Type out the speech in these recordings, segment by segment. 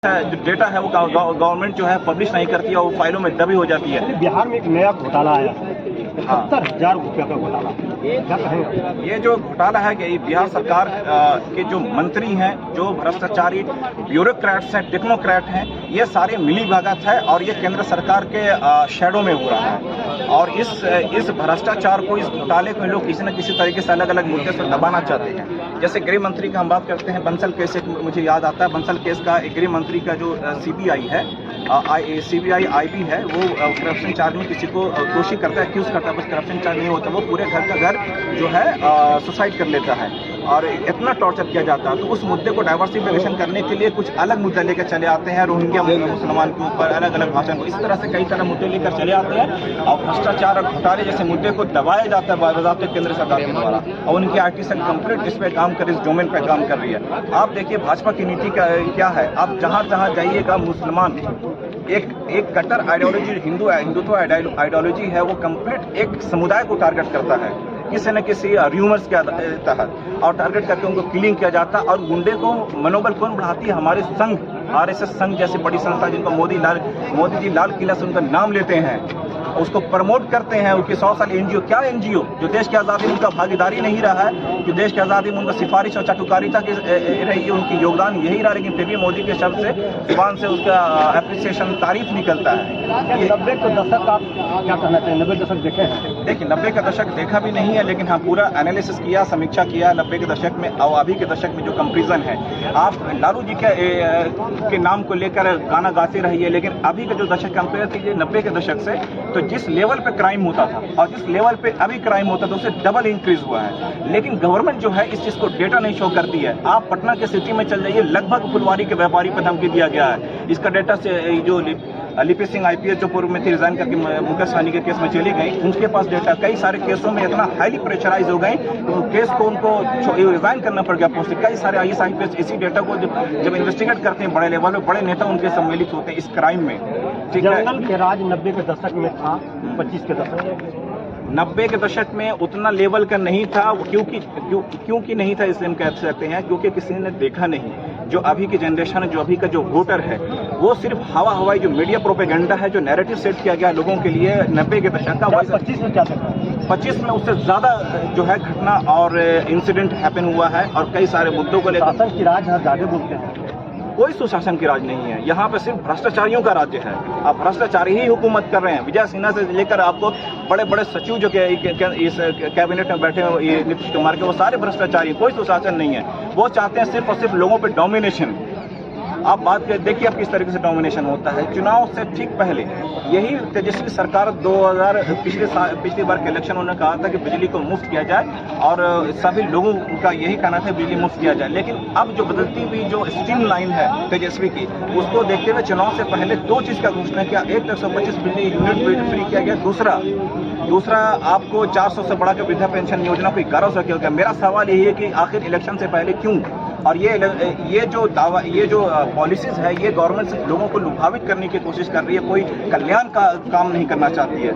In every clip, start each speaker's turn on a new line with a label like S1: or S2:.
S1: जो डेटा है वो गवर्नमेंट जो है पब्लिश नहीं करती है, वो फाइलों में दबी हो जाती है।
S2: बिहार में एक नया घोटाला आया, 71,000 रुपये का घोटाला। क्या कहेंगे?
S1: ये जो घोटाला है कि बिहार सरकार के जो मंत्री हैं, जो भ्रष्टाचारी ब्यूरोक्रेट्स हैं, टेक्नोक्रेट हैं, ये सारे मिली भगत है और ये केंद्र सरकार के शैडो में हो रहा है। और इस भ्रष्टाचार को, इस घोटाले को लोग किसी न किसी तरीके से अलग अलग मुद्दे से दबाना चाहते हैं। जैसे गृह मंत्री का हम बात करते हैं, बंसल केस एक मुझे याद आता है। बंसल केस का गृह मंत्री का जो सीबीआई है, सीबीआई आईबी है, वो करप्शन चार्ज में किसी को दोषी करता है, एक्यूज करता है। बस करप्शन चार्ज नहीं होता, वो पूरे घर का घर जो है सुसाइड कर लेता है और इतना टॉर्चर किया जाता है। तो उस मुद्दे को डाइवर्सिफिकेशन करने के लिए कुछ अलग मुद्दे लेकर चले आते हैं, रोहिंग्या मुसलमान के ऊपर अलग अलग भाषण को, इस तरह से कई तरह मुद्दे लेकर चले आते हैं और भ्रष्टाचार और घोटाले जैसे मुद्दे को दबाया जाता है बाज़ाब्ते केंद्र सरकार के द्वारा। और उनकी आईटी सेल कंप्लीट इस पे काम कर, इस डोमेन पे काम कर रही है। आप देखिए भाजपा की नीति क्या है, आप जहाँ जहाँ जाइएगा मुसलमान एक कट्टर आइडियोलॉजी, हिंदुत्व आइडियोलॉजी है, वो कंप्लीट एक समुदाय को टारगेट करता है किसी न किसी र्यूमर्स के तहत, और टारगेट करके उनको किलिंग किया जाता है। और गुंडे को मनोबल कौन बढ़ाती है? हमारे संघ, आरएसएस संघ जैसी बड़ी संस्था जिनको मोदी जी लाल किला से उनका नाम लेते हैं, उसको प्रमोट करते हैं। उनके 100 साल एनजीओ, क्या एनजीओ जो देश की आज़ादी में उनका भागीदारी नहीं रहा है, जो देश की आज़ादी में उनका सिफारिश और चाटुकारिता की रही है, उनकी योगदान यही रहा, लेकिन फिर भी मोदी के शब्द से, जुबान से उसका एप्रिसिएशन, तारीफ निकलता है।
S2: 90 के दशक आप क्या कहना चाहिए? 90 दशक देखे हैं?
S1: देखिए 90 का दशक देखा भी नहीं है, लेकिन हाँ पूरा एनालिसिस किया, समीक्षा किया 90 के दशक में और अभी के दशक में जो कंपेरिजन है। आप लालू जी के नाम को लेकर गाना गाते रहिए, लेकिन अभी का जो दशक कंपेयर कीजिए 90 के दशक से, तो जिस लेवल पे क्राइम होता था और जिस लेवल पे अभी क्राइम होता था, उससे डबल इंक्रीज हुआ है। लेकिन गवर्नमेंट जो है इस चीज को डेटा नहीं शो करती है। आप पटना के सिटी में चल जाइए, लगभग फुलवारी के व्यापारी पर धमकी दिया गया है। इसका डेटा से जो लिपि सिंह आईपीएस जो पूर्व में थी, रिजाइन करके मुकेश सहनी के केस में चली गई, उनके पास डेटा, कई सारे केसों में इतना हाईली प्रेशराइज हो गई तो केस को उनको रिजाइन करना पड़ गया पोस्ट। कई सारे आईएएस आईपीएस इसी डेटा को जब इन्वेस्टिगेट करते हैं बड़े लेवल में, बड़े नेता उनके सम्मिलित होते हैं इस क्राइम में।
S2: जंगल के राज 90 के दशक में था, 25 के दशक
S1: 90 के दशक में उतना लेवल का नहीं था। क्योंकि नहीं था इसलिए हम कह सकते हैं, क्योंकि किसी ने देखा नहीं। जो अभी की जनरेशन है, जो अभी का जो वोटर है, वो सिर्फ हवाई जो मीडिया प्रोपेगेंडा है, जो नैरेटिव सेट किया गया लोगों के लिए 90 के दशक का,
S2: 25 में क्या था?
S1: 25 में उससे ज्यादा जो है घटना और इंसिडेंट हैपन हुआ है और कई सारे मुद्दों को लेकर।
S2: शासन की राज हर ज्यादा बोलते हैं,
S1: कोई सुशासन की राज नहीं है यहाँ पे, सिर्फ भ्रष्टाचारियों का राज्य है। आप भ्रष्टाचारी ही हुकूमत कर रहे हैं। विजय सिन्हा से लेकर आपको बड़े बड़े सचिव जो इस कैबिनेट में बैठे हैं, नीतीश कुमार के, वो सारे भ्रष्टाचारी, कोई सुशासन नहीं है। वो चाहते हैं सिर्फ और सिर्फ लोगों पे डोमिनेशन। आप बात कर देखिए आप किस तरीके से डोमिनेशन होता है। चुनाव से ठीक पहले यही तेजस्वी सरकार 2000 पिछली बार के इलेक्शन उन्होंने कहा था कि बिजली को मुफ्त किया जाए और सभी लोगों का यही कहना था बिजली मुफ्त किया जाए। लेकिन अब जो बदलती हुई जो स्ट्रीम लाइन है तेजस्वी की, उसको देखते हुए चुनाव से पहले 2 चीज का घोषणा किया। एक 125 बिजली यूनिट फ्री किया गया, दूसरा आपको 400 से बढ़ाकर वृद्धा पेंशन योजना को 1100 किया गया। मेरा सवाल यही है कि आखिर इलेक्शन से पहले क्यों? और ये जो दावा, ये जो पॉलिसीज है, ये गवर्नमेंट से लोगों को लुभावित करने की कोशिश कर रही है, कोई कल्याण का काम नहीं करना चाहती है।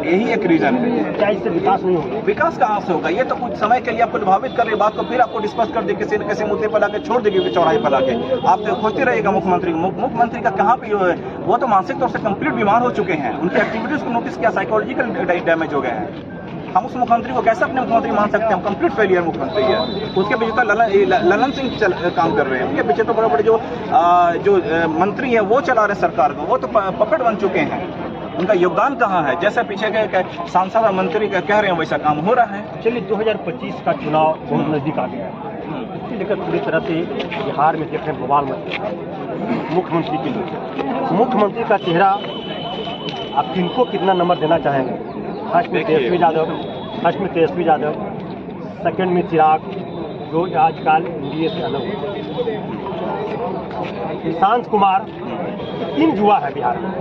S1: यही एक रीजन है।
S2: क्या इससे विकास नहीं होगा?
S1: विकास कहाँ से होगा? ये तो कुछ समय के लिए आपको लुभावित कर रही बात को फिर आपको डिस्कस कर दे, किसी न किसी मुद्दे पर लाके छोड़ देगी चौराहे पर लाके। आप तो खोजते रहिएगा मुख्यमंत्री का कहाँ पे वो तो मानसिक तौर से कंप्लीट बीमार हो चुके हैं। उनकी एक्टिविटीज को नोटिस किया, साइकोलॉजिकल डैमेज हो गए हैं। हम उस मुख्यमंत्री को कैसे अपने मुख्यमंत्री मान सकते हैं? कंप्लीट फेलियर मुख्यमंत्री है। उसके पीछे तो ललन सिंह काम कर रहे हैं, उनके पीछे तो बड़े बड़े जो मंत्री है वो चला रहे सरकार को, वो तो पपेट बन चुके हैं। उनका योगदान कहाँ है? जैसे पीछे के सांसद और मंत्री कह रहे हैं वैसा काम हो रहा है।
S2: चलिए 2025 का चुनाव बहुत नजदीक आ गया है, इसको लेकर पूरी तरह से बिहार में देख रहे हैं बवाल मच मुख्यमंत्री के लिए। मुख्यमंत्री का चेहरा आप किनको कितना नंबर देना चाहेंगे? फर्स्ट में तेजस्वी यादव, सेकंड में चिराग, जो आजकल एनडीए से अलग हो, निशांत कुमार, 3 युवा है बिहार में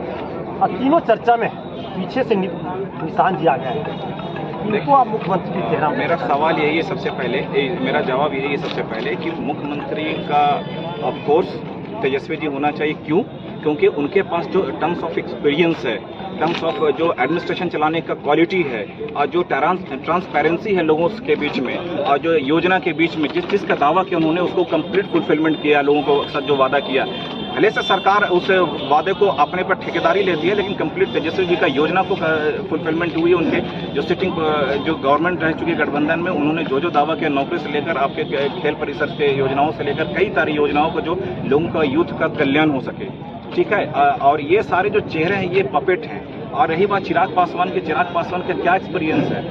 S2: और तीनों चर्चा में पीछे से निशान दिया गया है। देखो आप मुख्यमंत्री की चेहरा,
S1: मेरा सवाल यही है सबसे पहले, मेरा जवाब यही है सबसे पहले कि मुख्यमंत्री का ऑफ कोर्स तेजस्वी जी होना चाहिए। क्यों? क्योंकि उनके पास जो टर्म्स ऑफ एक्सपीरियंस है, टर्म्स ऑफ जो एडमिनिस्ट्रेशन चलाने का क्वालिटी है और जो ट्रांसपेरेंसी है लोगों के बीच में और जो योजना के बीच में जिस चीज़ का दावा किया उन्होंने उसको कंप्लीट फुलफिलमेंट किया, लोगों को साथ जो वादा किया। भले से सरकार उस वादे को अपने पर ठेकेदारी लेती है, लेकिन कंप्लीट तेजस्वी जी का योजना को फुलफिलमेंट हुई। उनके जो सिटिंग जो गवर्नमेंट रह चुकी है गठबंधन में, उन्होंने जो जो दावा किया, नौकरी से लेकर आपके खेल परिसर के योजनाओं से लेकर कई सारी योजनाओं को, जो लोगों का यूथ का कल्याण हो सके, ठीक है। और ये सारे जो चेहरे हैं ये पपेट हैं। और रही बात चिराग पासवान का क्या एक्सपीरियंस है?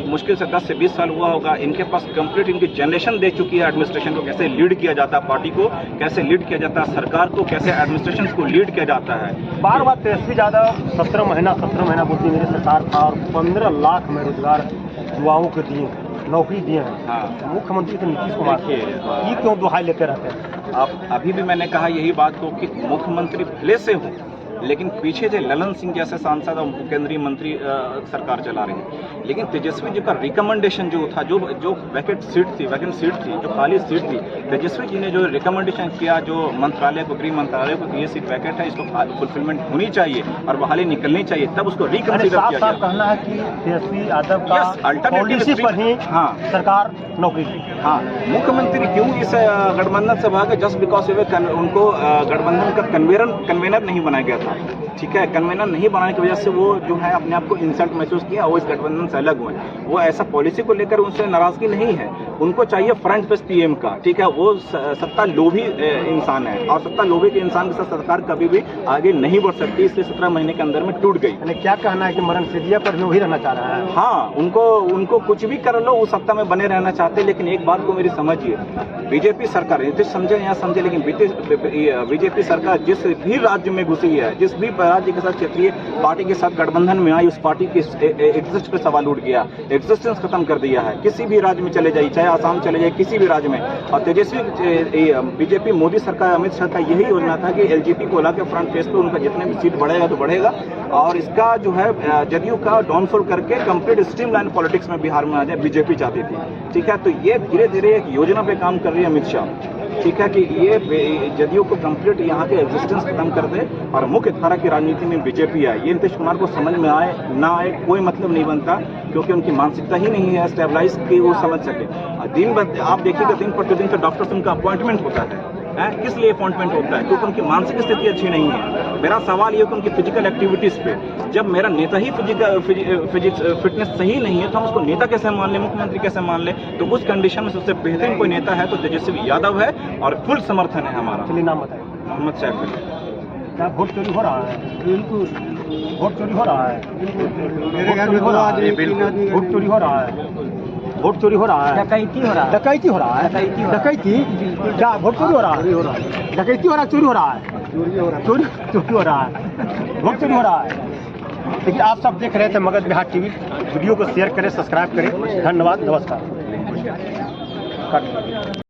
S1: मुश्किल से 10 से 20 साल हुआ होगा। इनके पास कंप्लीट इनकी जनरेशन दे चुकी है एडमिनिस्ट्रेशन को, कैसे लीड किया जाता है पार्टी को, कैसे लीड किया जाता है सरकार को, कैसे एडमिनिस्ट्रेशन को लीड किया जाता है।
S2: बार बार तेजस्वी यादव 17 महीना बोलती मेरी सरकार था और 15 लाख में रोजगार युवाओं को दिए, नौकरी दिए हैं।
S1: हाँ।
S2: मुख्यमंत्री तो नीतीश कुमार ये क्यों दुहाई लेते रहते हैं?
S1: अब अभी भी मैंने कहा यही बात को कि मुख्यमंत्री भले से हो, लेकिन पीछे जो ललन सिंह जैसे सांसद और केंद्रीय मंत्री सरकार चला रही है। लेकिन तेजस्वी जी का रिकमेंडेशन जो था, जो वैकेंट सीट थी, जो खाली सीट थी, तेजस्वी जी ने जो रिकमेंडेशन किया, जो मंत्रालय को, गृह मंत्रालय को, ये सीट वैकेंट है, इसको फुलफिलमेंट होनी चाहिए और बहाली निकलनी चाहिए, तब उसको रिकंसीडर किया जाए।
S2: कहना है कि तेजस्वी यादव का पॉलिसी पर ही सरकार नौकरी दी।
S1: हाँ, मुख्यमंत्री क्यों इस गठबंधन से भागे? जस्ट बिकॉज उनको गठबंधन का कन्वेनर नहीं बनाया गया था, ठीक है। कन्वेनर नहीं बनाने की वजह से वो जो है अपने आप को इंसल्ट महसूस किया, वो इस गठबंधन से अलग हुए। वो ऐसा पॉलिसी को लेकर उनसे नाराजगी नहीं है, उनको चाहिए फ्रंट पेज पीएम का, ठीक है। वो सत्ता लोभी इंसान है और सत्ता लोभी के इंसान के साथ सरकार कभी भी आगे नहीं बढ़ सकती, इसलिए 17 महीने के अंदर में टूट गई।
S2: क्या कहना है कि मरण सिद्धिया पर वही रहना चाह रहा है?
S1: हाँ, उनको कुछ भी कर लो, वो सत्ता में बने रहना चाहते। लेकिन एक बात को मेरी समझिए, बीजेपी सरकार, नीतीश समझे या समझे, लेकिन बीजेपी सरकार जिस भी राज्य में घुसी है, जिस भी राज्य के साथ क्षेत्रीय पार्टी के साथ गठबंधन में आई, उस पार्टी की एग्जिस्ट पे सवाल उठ गया, एग्जिस्टेंस खत्म कर दिया है। किसी भी राज्य में चले जाइए, चाहे आसाम चले जाइए, किसी भी राज्य में। और तेजस्वी बीजेपी मोदी सरकार, अमित शाह का यही योजना था कि एलजेपी को ला के फ्रंट पेज पे उनका जितने भी सीट बढ़ेगा तो बढ़ेगा, और इसका जो है जदयू का डाउनफॉल करके कंप्लीट स्ट्रीमलाइन पॉलिटिक्स में बिहार में आ जाए, बीजेपी चाहती थी, ठीक है। तो ये धीरे धीरे एक योजना पे काम कर रही है अमित शाह, ठीक है, कि ये जदयू को कंप्लीट यहाँ के एग्जिस्टेंस खत्म कर दे और मुख्य धारा की राजनीति में बीजेपी आए। ये नीतीश कुमार को समझ में आए ना आए कोई मतलब नहीं बनता, क्योंकि उनकी मानसिकता ही नहीं है स्टेबलाइज की वो समझ सके। दिन ब आप देखिएगा, दिन प्रतिदिन तो डॉक्टर से उनका अपॉइंटमेंट होता है। किस लिए अपॉइंटमेंट होता है? क्योंकि उनकी मानसिक स्थिति अच्छी नहीं है। मेरा सवाल ये कि उनकी फिजिकल एक्टिविटीज पे, जब मेरा नेता ही फिटनेस सही नहीं है तो हम उसको नेता कैसे मान लें, मुख्यमंत्री कैसे मान लें? तो उस कंडीशन में सबसे बेहतरीन कोई नेता है तो तेजस्वी यादव है और फुल समर्थन है हमारा।
S2: चलिए नाम बताइए।
S1: मोहम्मद सैफ अली।
S2: क्या वोट चोरी हो रहा है? बिल्कुल वोट चोरी हो रहा है।
S3: मेरे घर में हो रहा है,
S2: वोट चोरी हो रहा है। वोट चोरी हो रहा है, डकैती हो रहा है, डकैती क्या वोट चोरी हो रहा है? डकैती हो रहा है, चोरी हो रहा है, चोरी हो रहा है, वोट चोरी हो रहा है। लेकिन आप सब देख रहे थे मगध बिहार टीवी। वीडियो को शेयर करें, सब्सक्राइब करें। धन्यवाद, नमस्कार।